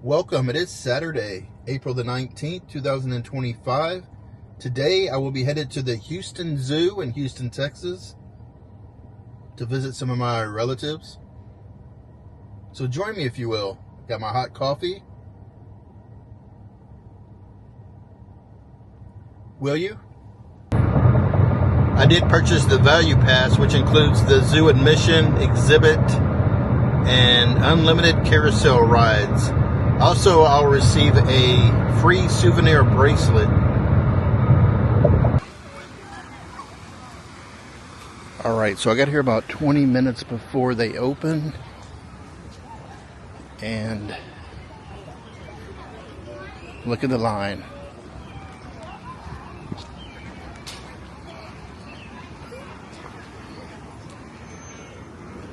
Welcome. It is Saturday, April the 19th, 2025. Today I will be headed to the Houston Zoo in Houston, Texas to visit some of my relatives. So join me if you will. Got my hot coffee. Will you? I did purchase the Value Pass, which includes the zoo admission, exhibit, and unlimited carousel rides. Also, I'll receive a free souvenir bracelet. Alright, so I got here about 20 minutes before they open. And look at the line.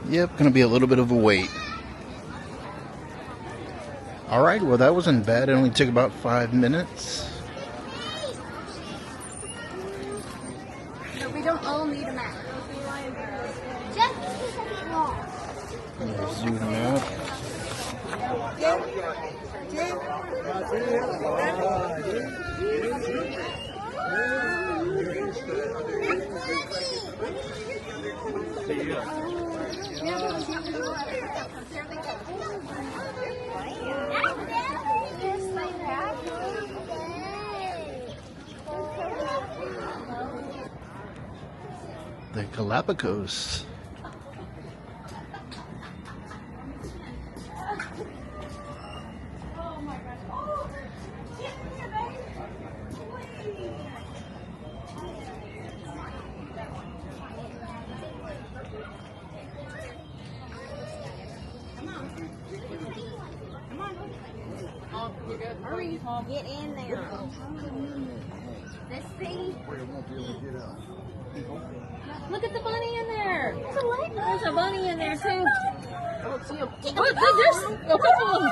Yep, gonna be a little bit of a wait. Alright, well that wasn't bad. It only took about 5 minutes. But we don't all need a map. Just Zoom out. The Galapagos. hurry, get in there. This thing. Look at the bunny in there. There's a what? There's a bunny in there too. I don't see him. Look, there's a couple of them.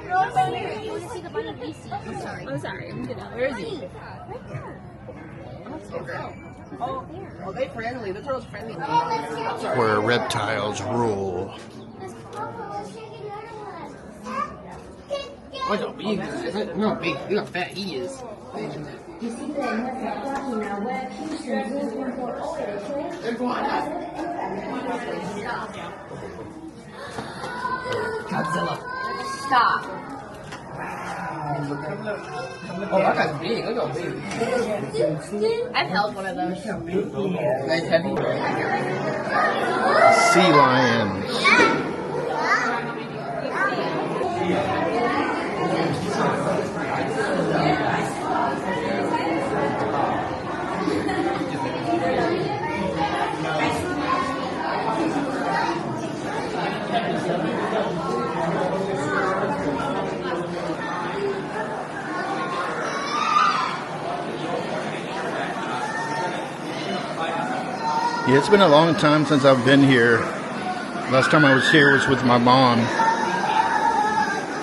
I want to see the bunny we see. I'm sorry. I'm sorry. I'm getting out. Where is he? Right there. Oh, they friendly. The girl's friendly. Where reptiles rule. Look how big this is. Look how big. Look how fat he is. Godzilla. Stop. Oh, that guy's big. Look how big. I've held one of those. Nice heavy. Sea lions. Yeah, it's been a long time since I've been here. Last time I was here was with my mom.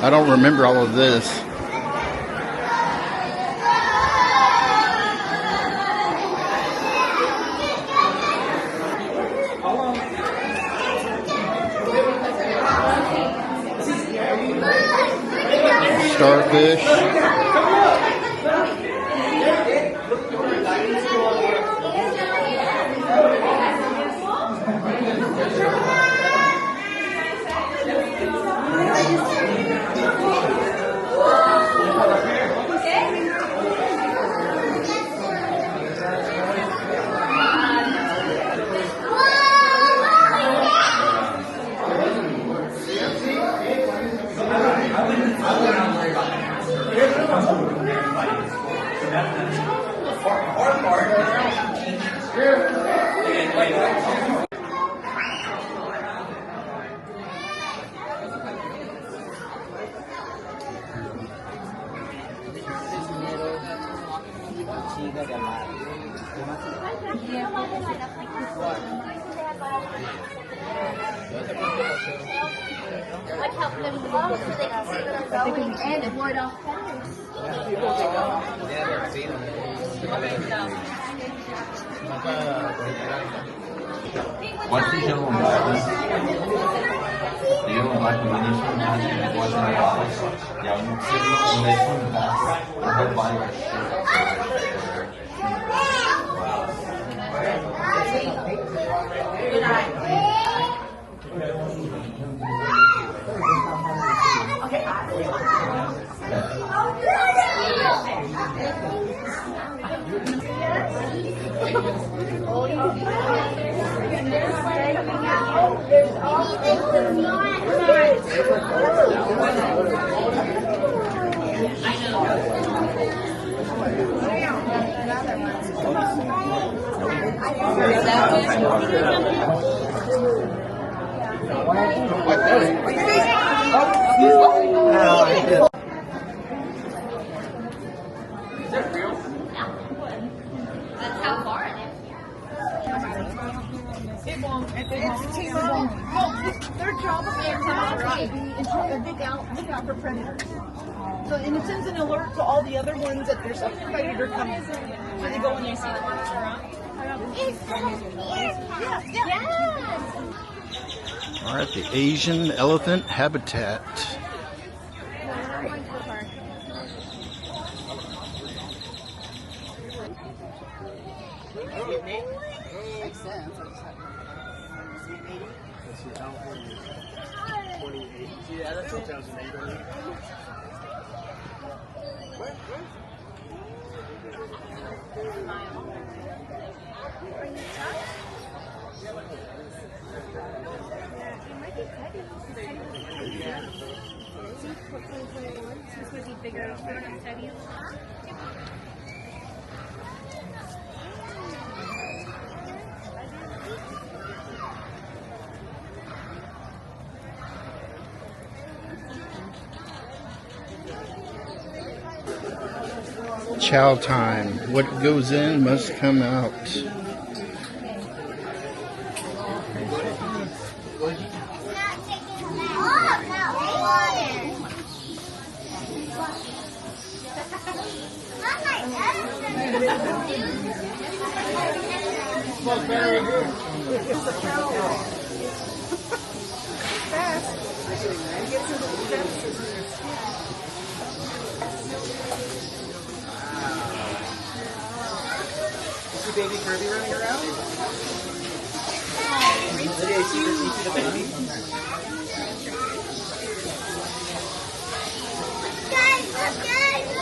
I don't remember all of this. Starfish. Like help them move so they can see where they're going and avoid off predators. What's the Do you like the mini swim? Yeah, when they swim fast, their whole body is Look out for predators. So, and it sends an alert to all the other ones that there's a predator coming. So they go and they see the monster around. We're at the Asian elephant habitat. Makes sense. Yeah, that's 2008. Chow time. What goes in must come out. See baby Kirby running around? Lydia, you see the baby? Guys, look, guys, look.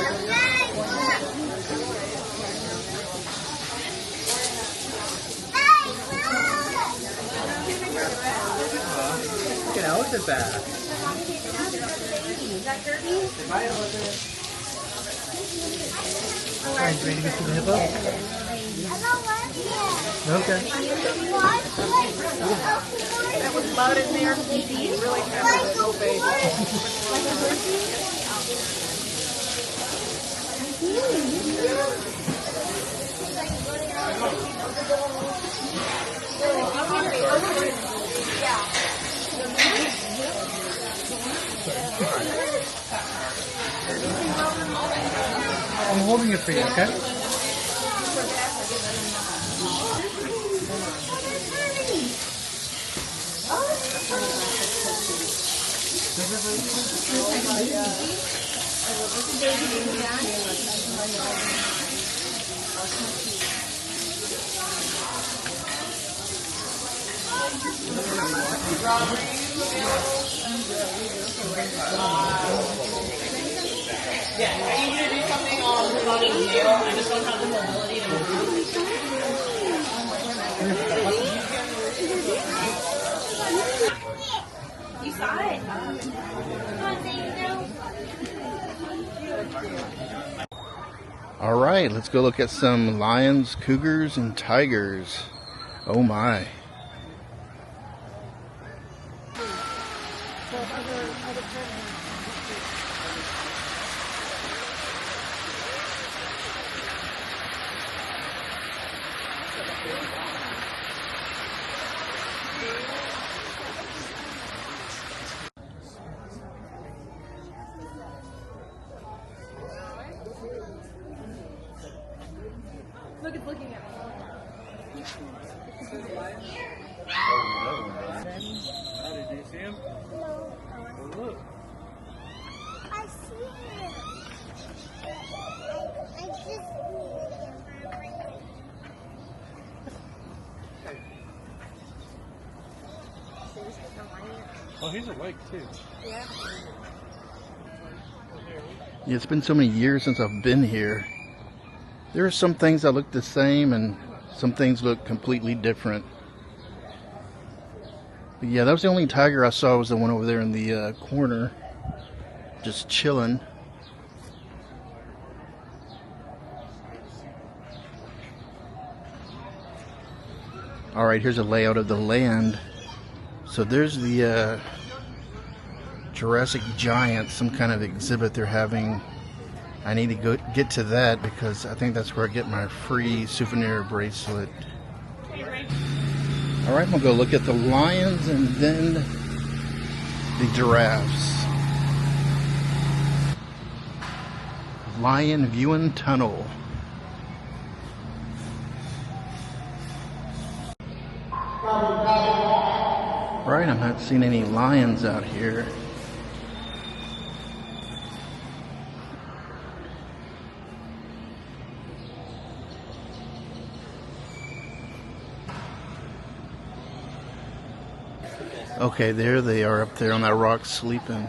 Look at elephant back. Is that Kirby? Alright, ready to go to the hippo? I don't want it. Okay. That was mud in there. It really happened so I'm holding it for you, okay? Yeah, I need you to do something on his nail. I just don't have the mobility to move. You saw it. Come on, David. All right, let's go look at some lions, cougars, and tigers. Oh my. Look, it's looking at me. How did you see him? Oh, he's awake too. Yeah. Yeah, it's been so many years since I've been here. There are some things that look the same and some things look completely different. But yeah, that was the only tiger I saw, was the one over there in the corner, just chilling. Alright, here's a layout of the land. So there's the Jurassic Giants, some kind of exhibit they're having. I need to get to that because I think that's where I get my free souvenir bracelet. Alright, I'm going to go look at the lions and then the giraffes. Lion viewing tunnel. Right, I'm not seeing any lions out here. Okay, there they are up there on that rock sleeping.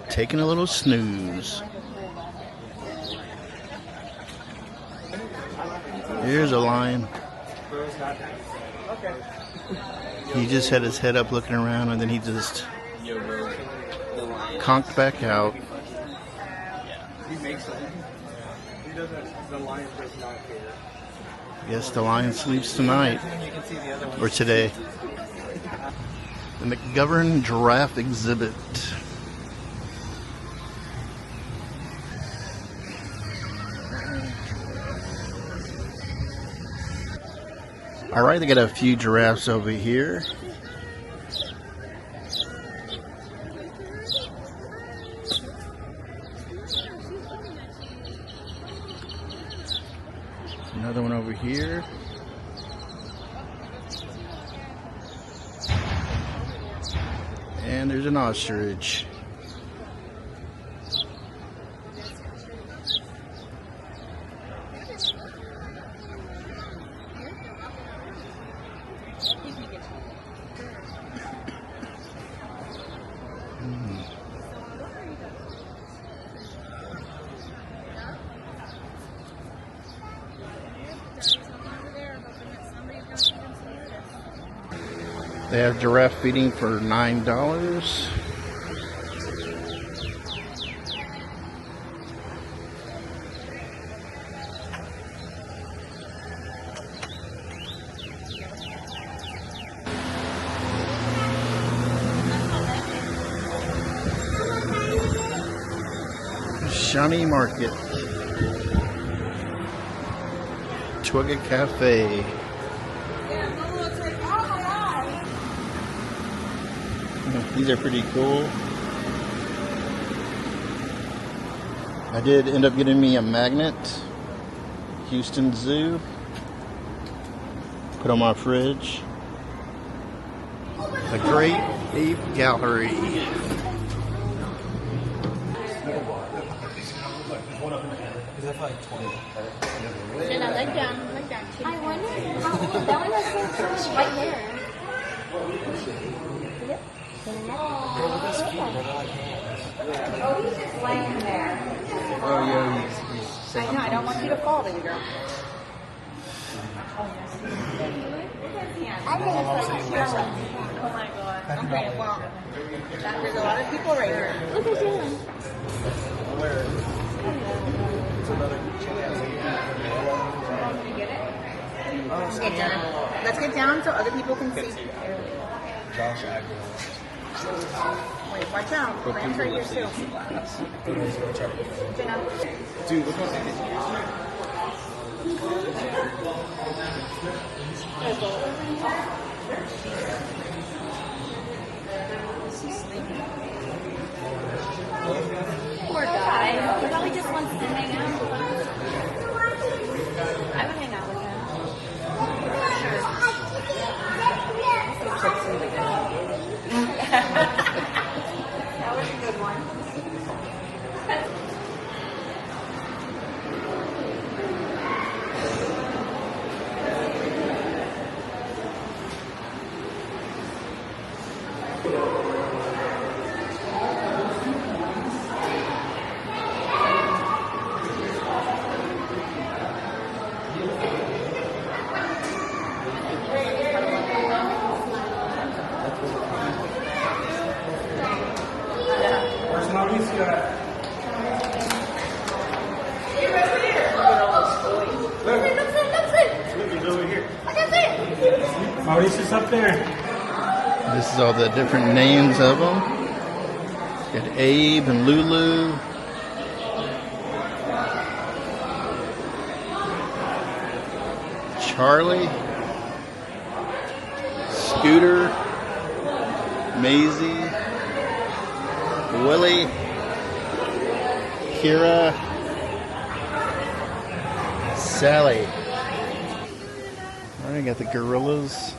Taking a little snooze. Here's a lion. He just had his head up looking around and then he just conked back out. He makes it. He doesn't. The lion does not care. Guess the lion sleeps tonight. Or today. The McGovern Giraffe Exhibit. Alright, they got a few giraffes over here. Another one over here. And there's an ostrich. They have giraffe feeding for $9. Shawnee Market. Twigga Cafe. These are pretty cool. I did end up getting me a magnet. Houston Zoo. Put on my fridge. The Great Ape Gallery. And I leg down. I wonder how that one has so much right there. Yep. Oh, he's just laying there. Oh yeah, he's I know, I don't want you to fall, baby girl. I think it's like chilling. Oh my god. Okay, well, there's a lot of people right here. Look at him. Let's get down. Let's get down so other people can see. Wait, watch out. Lamb's right here too. Jenna. Dude, look how big Poor guy. He probably just wants to hang out. I would hang out with him. That was a good one. Mauritius up there. This is all the different names of them. Got Abe and Lulu. Charlie. Scooter. Maisie. Willie. Kira. Sally. Alright, got the gorillas.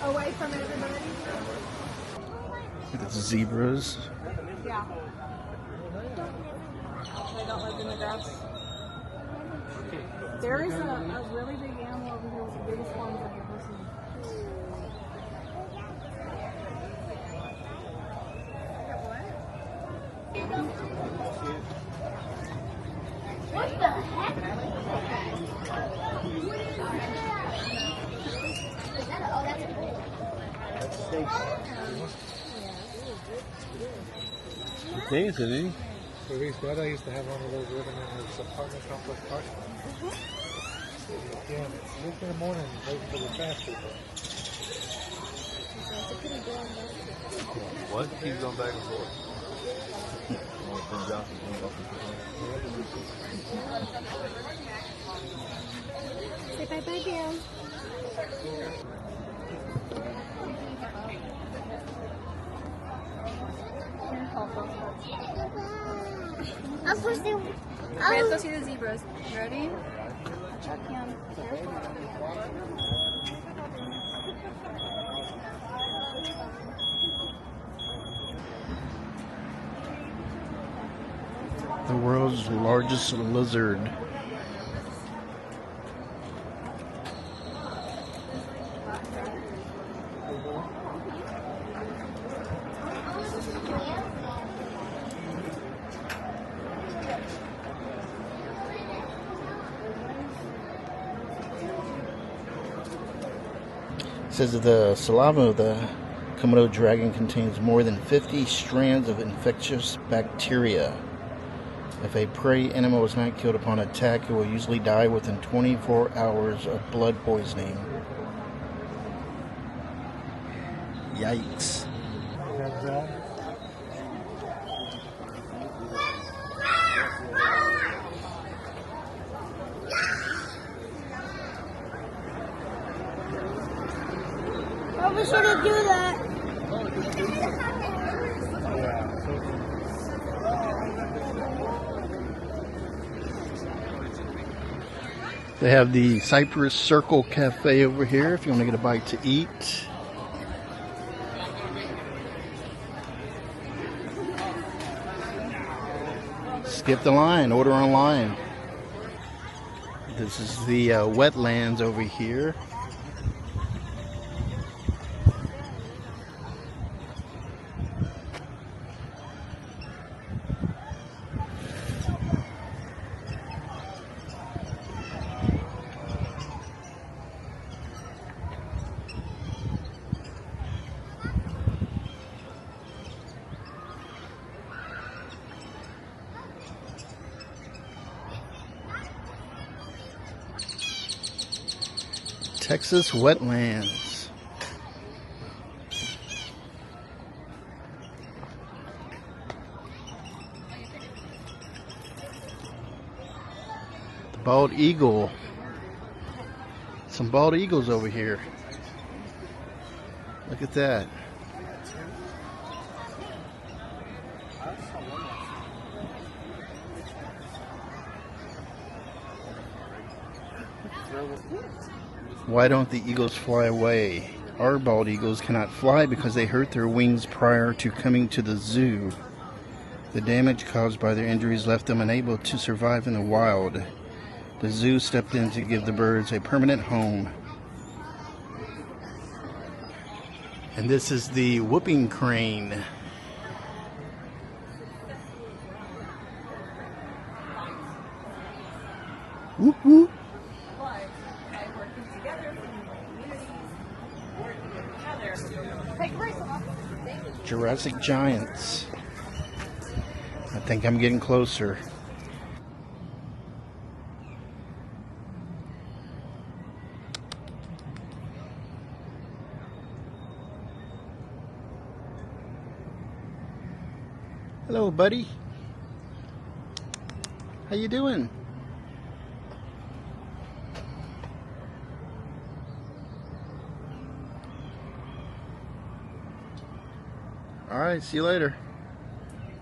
Away from everybody. The zebras. Yeah. They don't live in the grass. There is a really big animal over here with the biggest horns I've ever seen. What the heck? Is that oh, that's a bull. Okay, so then. So his brother used to have one of those living in his apartment complex parking. Yeah, it's in the morning waiting for the trash people. What? Keep going back and forth. Say bye-bye, Bill. I'm supposed to. Let's go see the zebras. You ready? Chuck him. The world's largest lizard. It says that the saliva of the Komodo dragon contains more than 50 strands of infectious bacteria. If a prey animal is not killed upon attack, it will usually die within 24 hours of blood poisoning. Yikes. Probably shouldn't do that. They have the Cypress Circle Cafe over here if you want to get a bite to eat. Skip the line, order online. This is the wetlands over here. Texas wetlands. The bald eagle. Some bald eagles over here. Look at that. Why don't the eagles fly away? Our bald eagles cannot fly because they hurt their wings prior to coming to the zoo. The damage caused by their injuries left them unable to survive in the wild. The zoo stepped in to give the birds a permanent home. And this is the whooping crane. Whoop whoop. But by working together, communities, working together. Take a bracelet off. Jurassic Giants. I think I'm getting closer. Hello, buddy. How you doing? All right, see you later.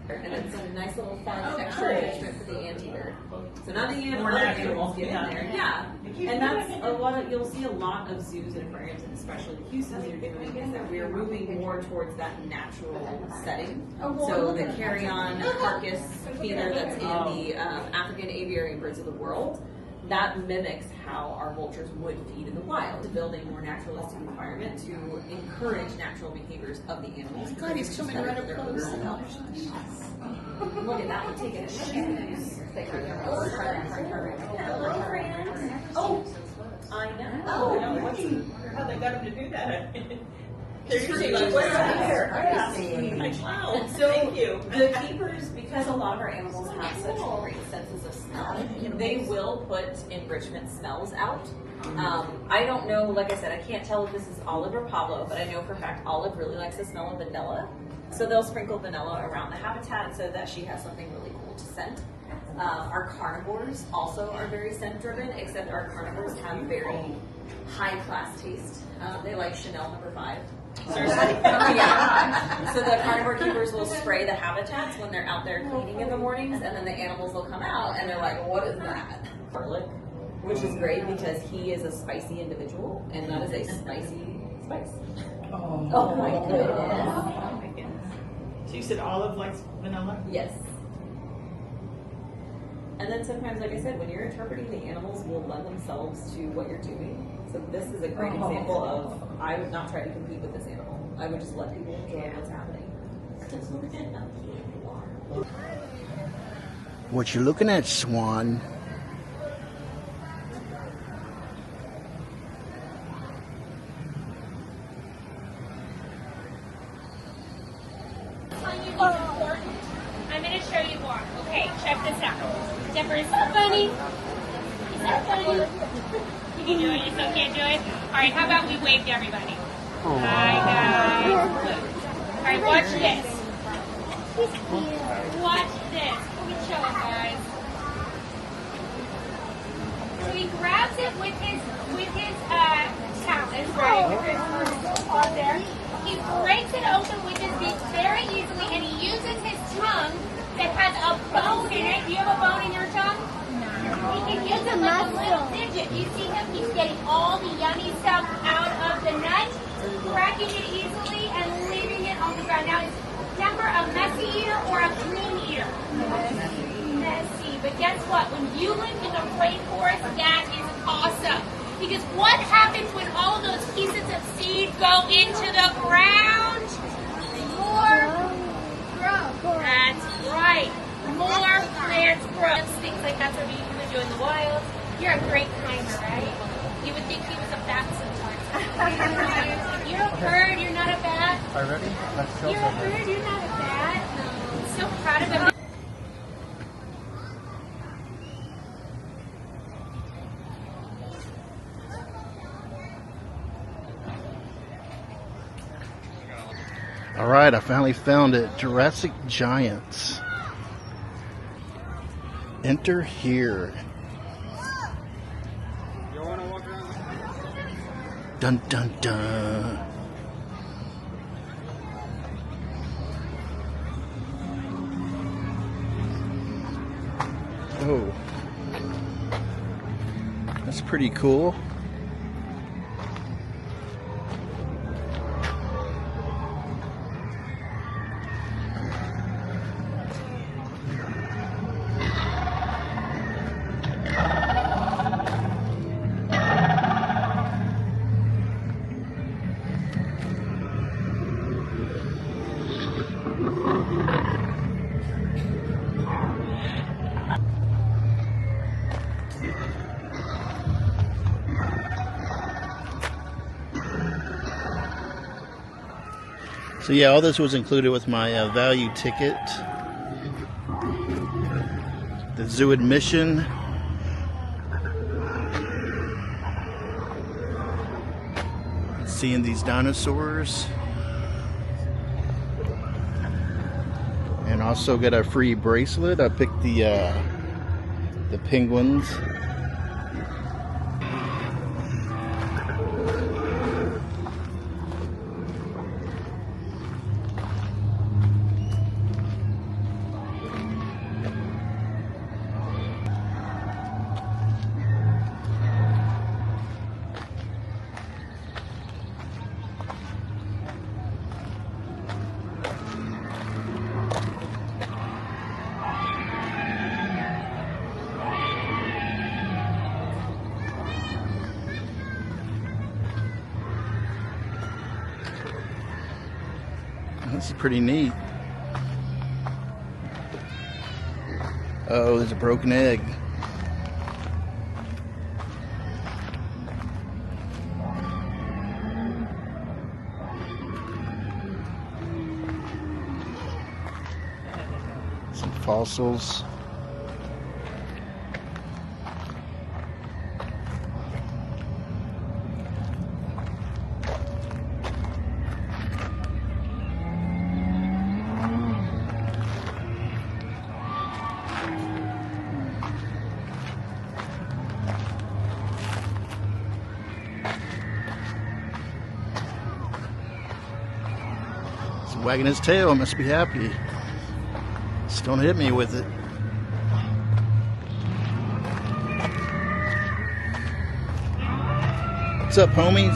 And it's a nice little fun extra enrichment for the anteater. So now the animals get in there. Yeah. And that's a lot of, you'll see a lot of zoos and aquariums, and especially the Houston Zoo doing, is that we're moving more towards that natural setting. So the carry-on carcass feeder that's in the African aviary and birds of the world, that mimics how our vultures would feed in the wild, to build a more naturalistic environment to encourage natural behaviors of the animals. God, he's coming right up close. Look at that one, taking a shoes. Oh, I know. Oh, how they got him to do that? Wow. So Thank you. the keepers, because a lot of our animals have such great senses of smell, they will put enrichment smells out. I don't know, like I said, I can't tell if this is Olive or Pablo, but I know for a fact Olive really likes the smell of vanilla. So they'll sprinkle vanilla around the habitat so that she has something really cool to scent. Our carnivores also are very scent driven, except our carnivores have very high class taste. They like Chanel No. 5. Yeah. So the carnivore keepers will spray the habitats when they're out there cleaning in the mornings, and then the animals will come out and they're like, what is that? Garlic, which is great because he is a spicy individual, and that is a spicy spice. Oh my goodness. So you said Olive likes vanilla? Yes. And then sometimes, like I said, when you're interpreting, the animals will lend themselves to what you're doing. So this is a great example of, I would not try to compete with this animal. I would just let people enjoy what's happening. What you looking at, Swan? I'm going to show you more. Okay, check this out. Zephyr, is that funny? Is that funny? You can do it, you still can't do it? Alright, how about we wave to everybody? Hi, guys. Alright, watch this. Watch this. Let me show it, guys. So he grabs it with his talons, right? With his paw there. He breaks it open with his beak very easily, and he uses his tongue that has a bone in it. Do you have a bone in your tongue? No. He can use it like a little digit. You see him? He's getting all the yummy stuff out of the nut, cracking it easily, and leaving it on the ground. Now, is Zephyr a messy eater or a clean eater? Messy. But guess what? When you live in the rainforest, that is awesome. Because what happens when all of those pieces of seed go into the ground? More growth. That's right. More plants grow. Things like that's what you can do in the wild. You're a great climber, right? You would think he was a bat sometimes. You're a bird. You're not a bat. Are you ready? Let's show You're a bird. You're not a bat. I'm so proud of him. All right, I finally found it. Jurassic Giants. Enter here. You want to walk around? Dun dun dun. Oh, that's pretty cool. So yeah, all this was included with my value ticket. The zoo admission. Seeing these dinosaurs. And also got a free bracelet. I picked the penguins. This is pretty neat. Oh, there's a broken egg. Some fossils. Wagging his tail, must be happy. Just don't hit me with it. What's up, homies?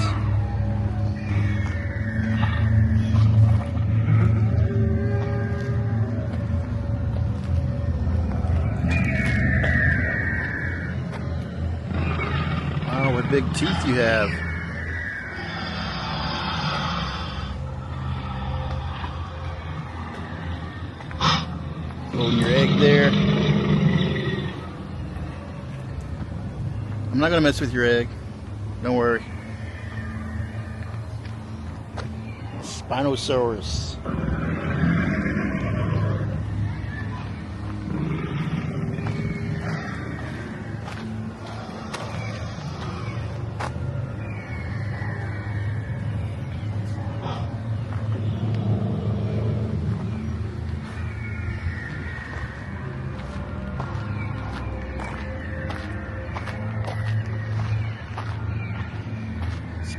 Wow, what big teeth you have. Holding your egg there. I'm not gonna mess with your egg. Don't worry. Spinosaurus.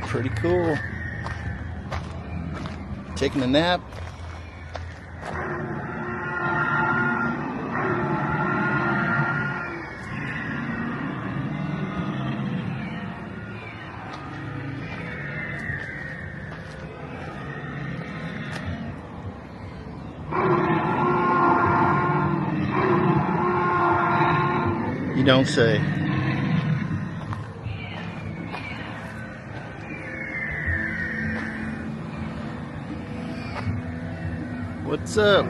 Pretty cool. Taking a nap. You don't say. What's up?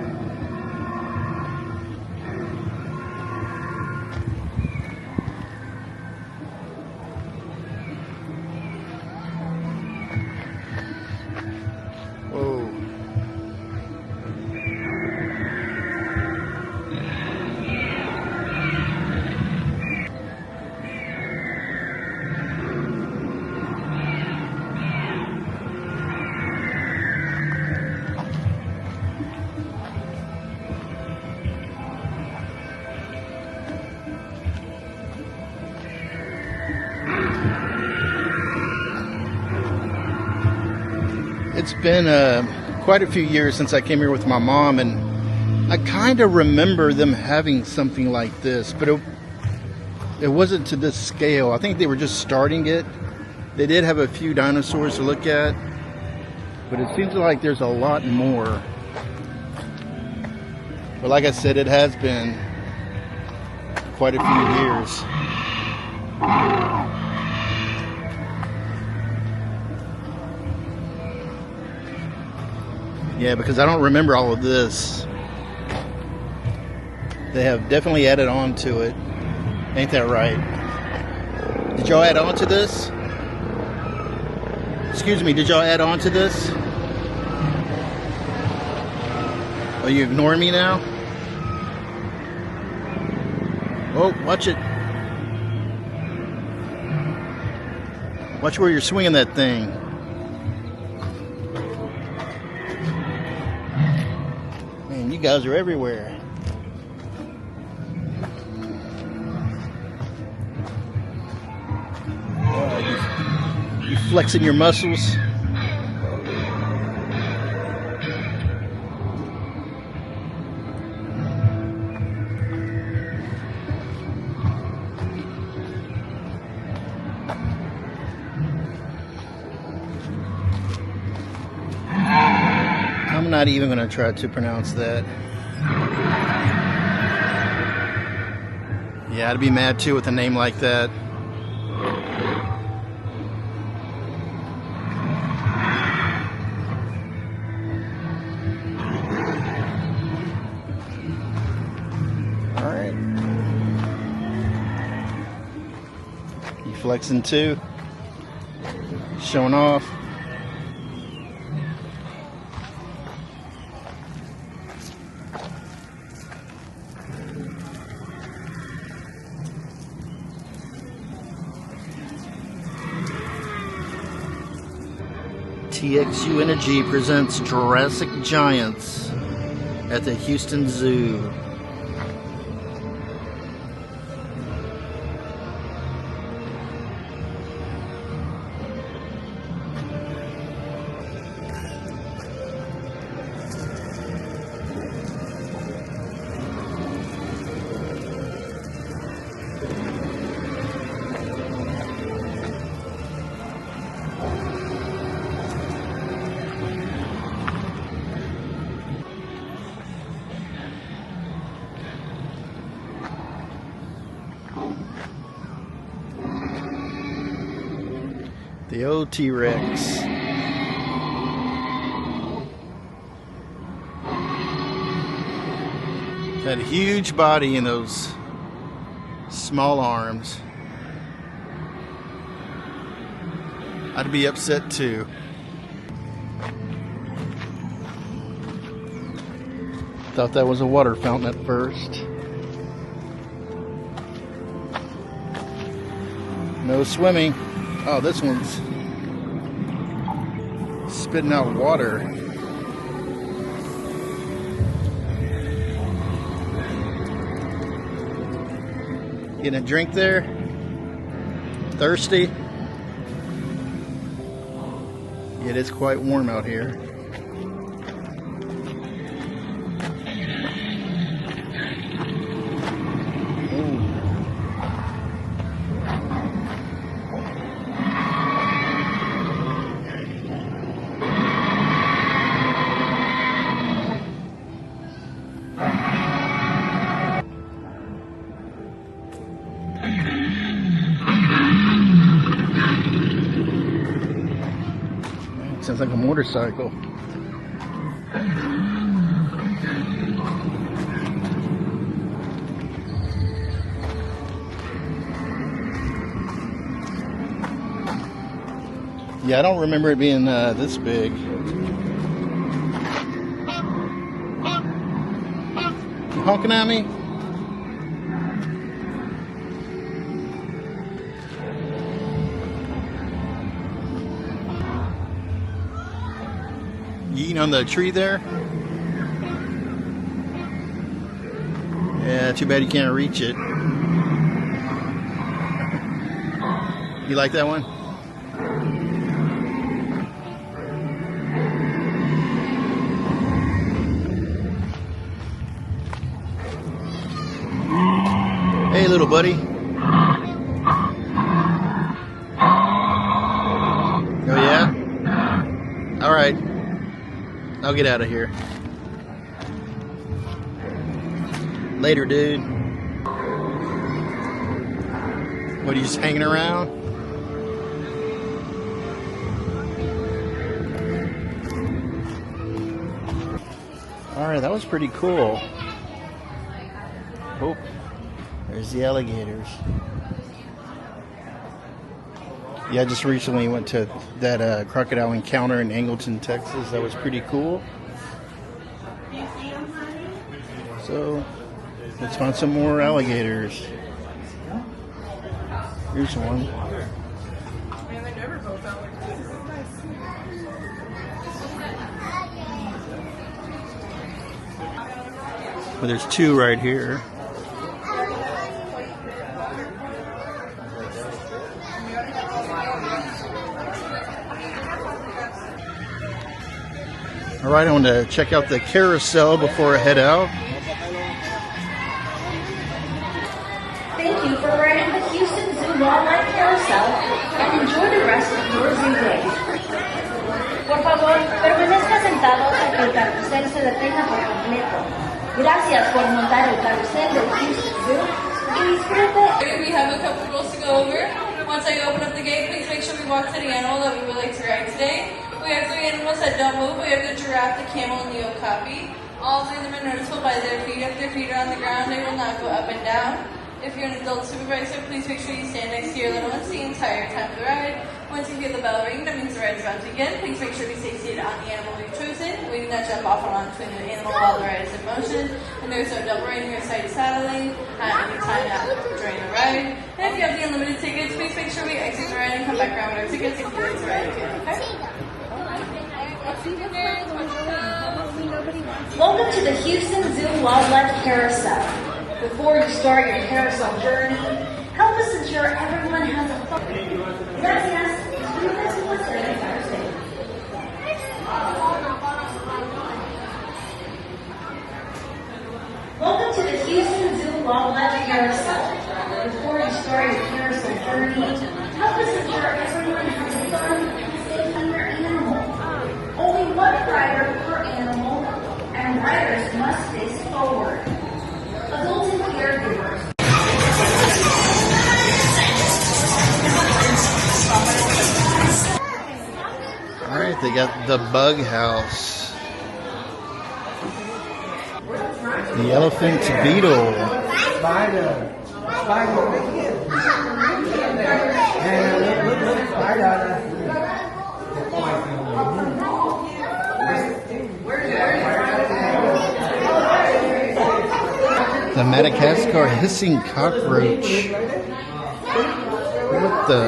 Whoa. It's been quite a few years since I came here with my mom, and I kind of remember them having something like this, but it wasn't to this scale. I think they were just starting it. They did have a few dinosaurs to look at, but it seems like there's a lot more. But like I said, it has been quite a few years. Yeah, because I don't remember all of this. They have definitely added on to it. Ain't that right? Did y'all add on to this? Excuse me, did y'all add on to this? Are you ignoring me now? Oh, watch it. Watch where you're swinging that thing. Man, you guys are everywhere. You flexing your muscles. I'm not even going to try to pronounce that. Yeah, I'd be mad too with a name like that. All right. You flexing too? Showing off. TXU Energy presents Jurassic Giants at the Houston Zoo. The old T-Rex. That huge body and those small arms. I'd be upset too. Thought that was a water fountain at first. No swimming. Oh, this one's spitting out water. Getting a drink there? Thirsty? It is quite warm out here. Sounds like a motorcycle. Yeah, I don't remember it being this big. You honking at me? You eating on the tree there? Yeah, too bad you can't reach it. You like that one? Hey, little buddy. Oh, yeah? All right. I'll get out of here. Later, dude. What, are you just hanging around? Alright, that was pretty cool. Oh, there's the alligators. Yeah, I just recently went to that crocodile encounter in Angleton, Texas. That was pretty cool. Museum. So let's find some more alligators. Here's one. Well, there's two right here. All right, I want to check out the carousel before I head out. Thank you for riding the Houston Zoo Wildlife Carousel and enjoy the rest of your zoo day. Por favor, permanezca sentado hasta que el carrusel se detenga por completo. Gracias por montar el carrusel del Houston Zoo y disfrute. We have a couple rules to go over. Once I open up the gate, please make sure we walk to the animal that we would like to ride today. We have 3 animals that don't move. We have the giraffe, the camel, and the okapi. All 3 of them are noticeable by their feet. If their feet are on the ground, they will not go up and down. If you're an adult supervisor, please make sure you stand next to your little ones the entire time of the ride. Once you hear the bell ring, that means the ride is about to begin. Please make sure we stay seated on the animal we've chosen. We do not jump off or on between the animal while the ride is in motion. And there is no double riding or side saddling at any time during the ride. And if you have the unlimited tickets, please make sure we exit the ride and come back around with our tickets if you like to ride again. Okay? Welcome to the Houston Zoo Wildlife Carousel. Before you start your carousel journey, help us ensure everyone has a fun. Gracias. Welcome to the Houston Zoo Wildlife Carousel. Before you start your carousel journey, help us ensure everyone has a fun and safe on your animal. Only one rider per animal, and riders must face forward. Adults and caregivers. Alright, they got the bug house. The elephant beetle. Spider. The Madagascar hissing cockroach. What the?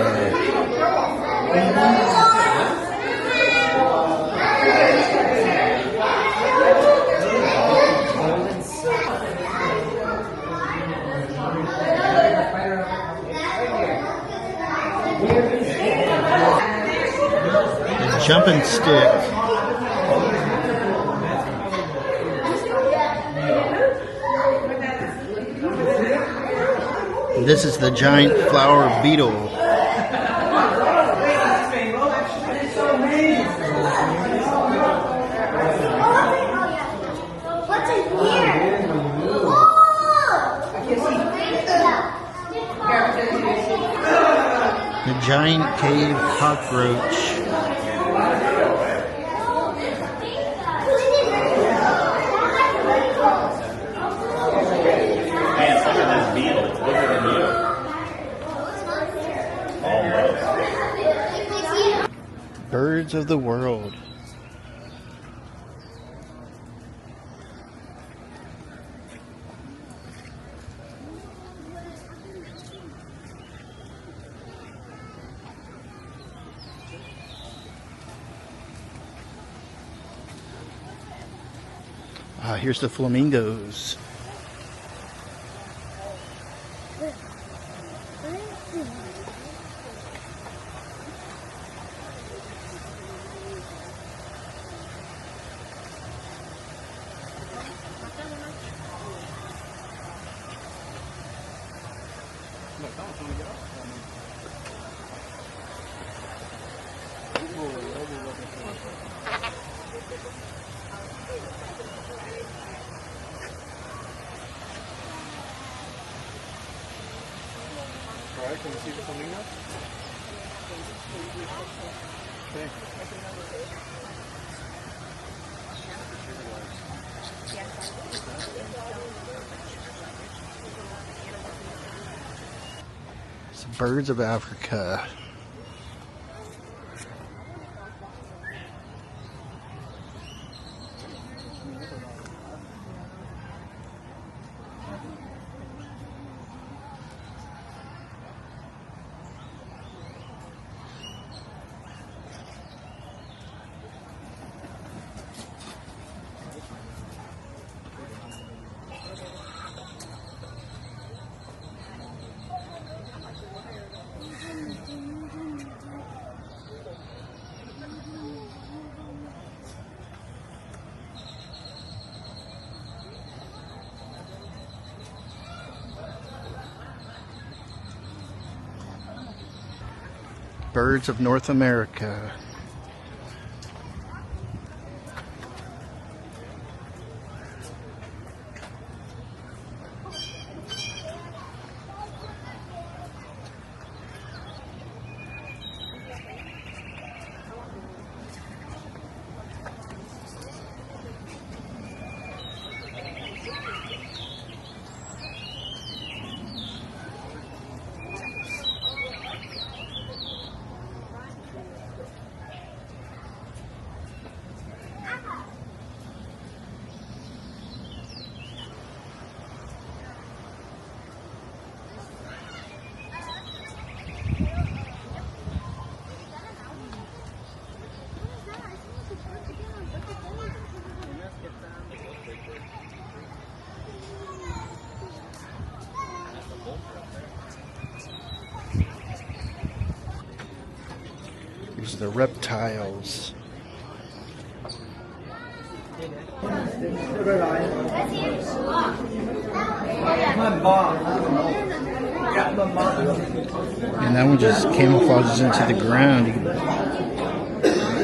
The jumping stick. This is the giant flower beetle. What's in here? The giant cave cockroach. Birds of the world. Here's the flamingos. Alright, can you see the flamingo? Okay. It's birds of Africa. Birds of North America. Here's the reptiles. And that one just camouflages into the ground. You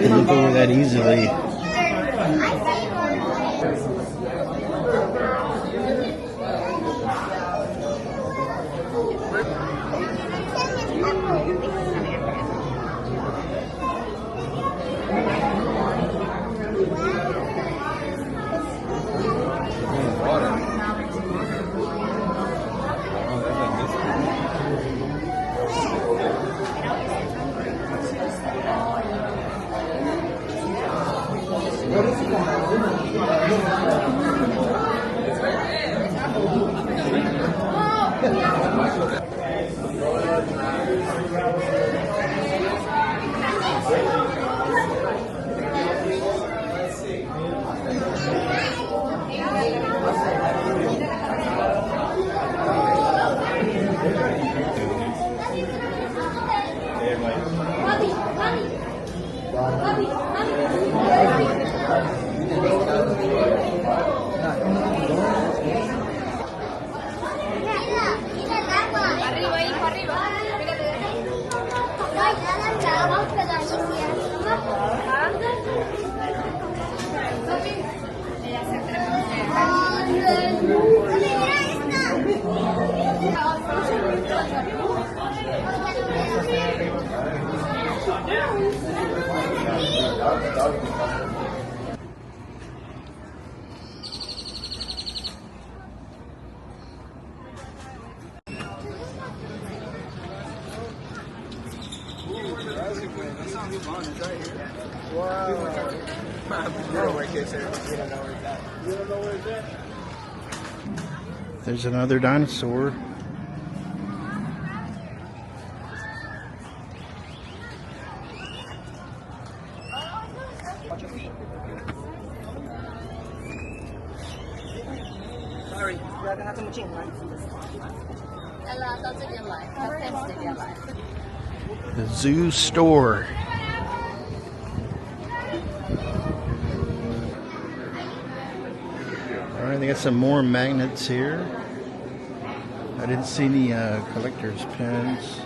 can look over that easily. There's another dinosaur. The zoo store. Alright, they got some more magnets here. I didn't see any collector's pins.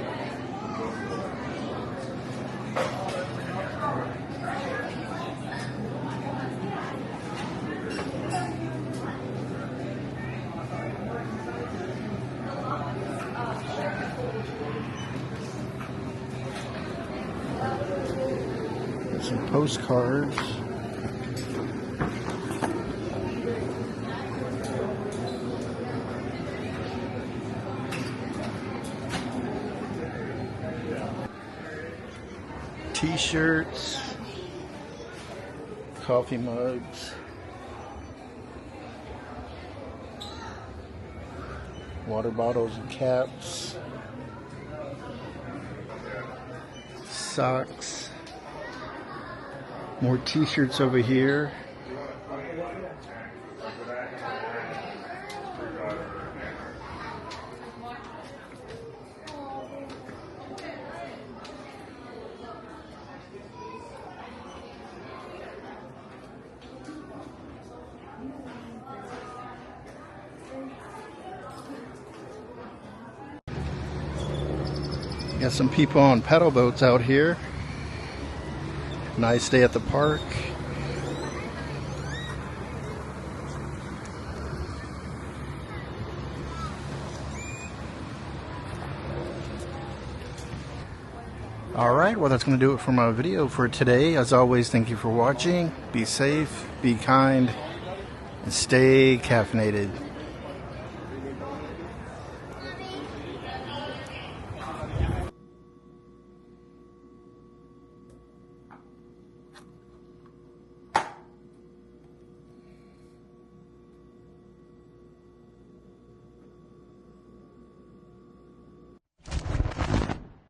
Some postcards. T-shirts, coffee mugs, water bottles and caps, socks, more t-shirts over here. Got some people on paddle boats out here. Nice day at the park. Alright, well that's going to do it for my video for today. As always, thank you for watching. Be safe, be kind, and stay caffeinated.